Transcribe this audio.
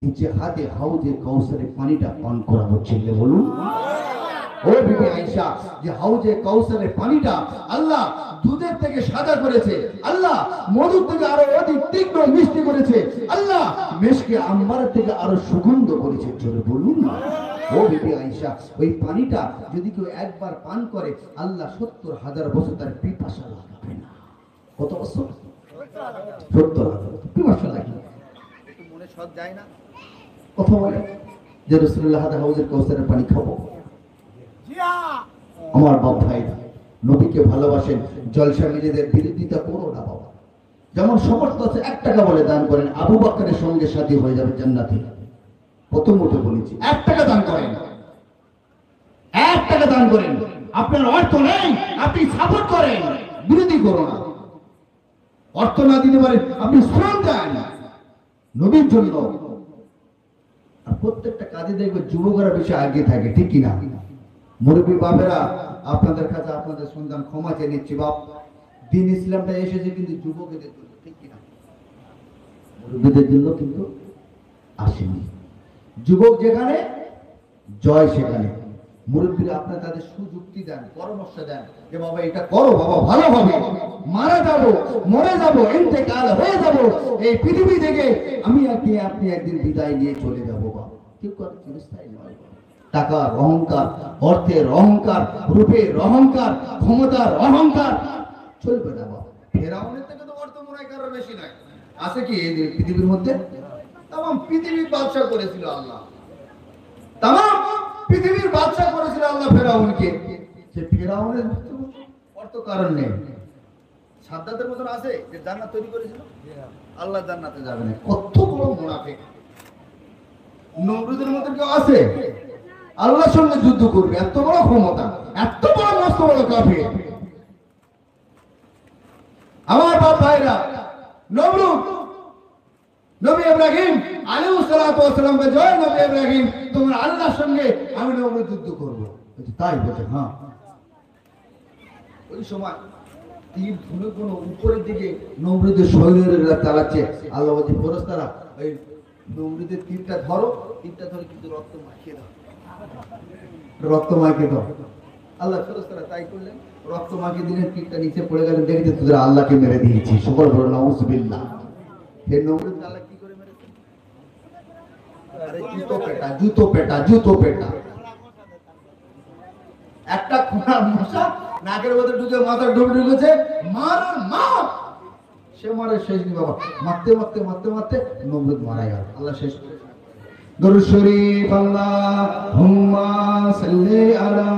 নিচে হাতে হাউজে কাউসারের পানিটা পান করা হচ্ছে, বলুন ও বিবি আয়েশা, যে হাউজে কাউসারের পানিটা আল্লাহ দুধের থেকে সাদা করেছে, আল্লাহ মধুর থেকে আরো অধিক তীক্ষ্ণ মিষ্টি করেছে, আল্লাহ মেশকে আম্বার থেকে আরো সুগন্ধ করেছে, জোরে বলুন না। ও বিবি আয়েশা, ওই পানিটা যদি কেউ একবার পান করে আল্লাহ ৭০,০০০ বছর তার পিপাসা লাগাবে না। কত বছর? ৭০,০০০ পিপাসা লাগে একটু মনে সব যায় না। কথা বলে যে রাসূলুল্লাহ হাউজের কাউসারের পানি খাবো। আমার বাপ ভাইরা নবীকে ভালোবাসেন, জলসা মিলিদের বিরোধিতা করো না বাবা। যেমন সমর্থ আছে ১ টাকা বলে দান করেন, আবু বকরের সঙ্গে সাথী হয়ে যাবে জান্নাতে। প্রথম উঠে বলেছি ১ টাকা দান করেন, ১ টাকা দান করেন। আপনার অর্থ নেই, আপনি সাপোর্ট করেন, বিরোধী করো না। অর্থ না দিতে পারেন আপনি শ্রম দেন নবীর জন্য। আর প্রত্যেকটা কাজে দেখবে যুবকরা বেশি আগে থাকে, ঠিক কিনা? মুরব্বী বাপেরা আপনাদের কাছে আপনাদের সন্তান ক্ষমা চেয়ে নিচ্ছি, বাপ দিন ইসলামটা এসেছে কিন্তু যুবকদের জন্য, ঠিক কিনা? মুরব্বীদের জন্য কিন্তু আসেনি। যুবক যেখানে জয় সেখানে। মুরব্বীরা আপনার তাদের সুযুক্তি দেন, পরামর্শ দেন যে বাবা এটা করো, বাবা ভালো হবে, মারা যাবো, মরে যাবো, ইন্তেকাল হয়ে যাবো এই পৃথিবী থেকে, আমি আপনি একদিন বিদায় নিয়ে চলে যাবো বাবা। কেউ করে চিরস্থায়ী নয়। টাকার অহংকার, অর্থের অহংকার, রূপের অহংকার, ক্ষমতার অহংকার চলবে না বাবা। ফেরাউনের থেকে তো অর্থ মনে হয় কারোর বেশি নাই। আছে কি এই পৃথিবীর মধ্যে? তাম পৃথিবীর বাদশা করেছিল আল্লাহ, তাম পৃথিবীর বাদশা করেছিল আল্লাহ ফেরাউনকে। সে ফেরাউনের অর্থ কারণ নেই। সাদ্দাতের মতন আছে যে জান্নাত তৈরি করেছিল, আল্লাহ জান্নাতে যাবে না। কত বড় মুনাফিক। নমরুদের মতন কেউ আছে আল্লাহর সঙ্গে যুদ্ধ করবে, এত বড় ক্ষমতা, এত বড় মস্ত বড় কাফির। আমার বাপ ভাইরা, নমরুদ নবী ইব্রাহিম আলাইহিস সালাতু ওয়াস সালাম কে জয় নবী ইব্রাহিম, তোমার আল্লাহর সঙ্গে আমি নমরুদ যুদ্ধ করব। তাই বলে হ্যাঁ। ওই সময় তীর ধনুক কোন উপরের দিকে নমরুদের সৈন্যরা চালাচ্ছে, আল্লাহ বলছে ফেরেশতারা ওই নমরুদের তীরটা ধরো, তীরটা ধরে কিন্তু রক্ত মাখিয়ে দাও, রক্ত মাখিয়ে দাও। আল্লাহ ফেরেশতারা তাই করলেন, রক্ত মাখিয়ে দিলেন, তীরটা নিচে পড়ে গেল, দেখতে তোদের আল্লাহকে মেরে দিয়েছি। শুকর করো নাউযুবিল্লাহ। হে নমরুদ আল্লাহ কি করে মেরেছে? আরে জুতো পেটা, জুতো পেটা, জুতো পেটা। একটা কোনা মশা নাকের মধ্যে ঢুকে মাথা ঢুকেছে, মার মার। সে মারে শেষ নি বাবা, মারতে মারতে মারতে মারতে নমরুদ মারা গেল। আল্লাহ শেষ করে। দরুদ শরীফ আল্লাহুম্মা সাল্লি আলা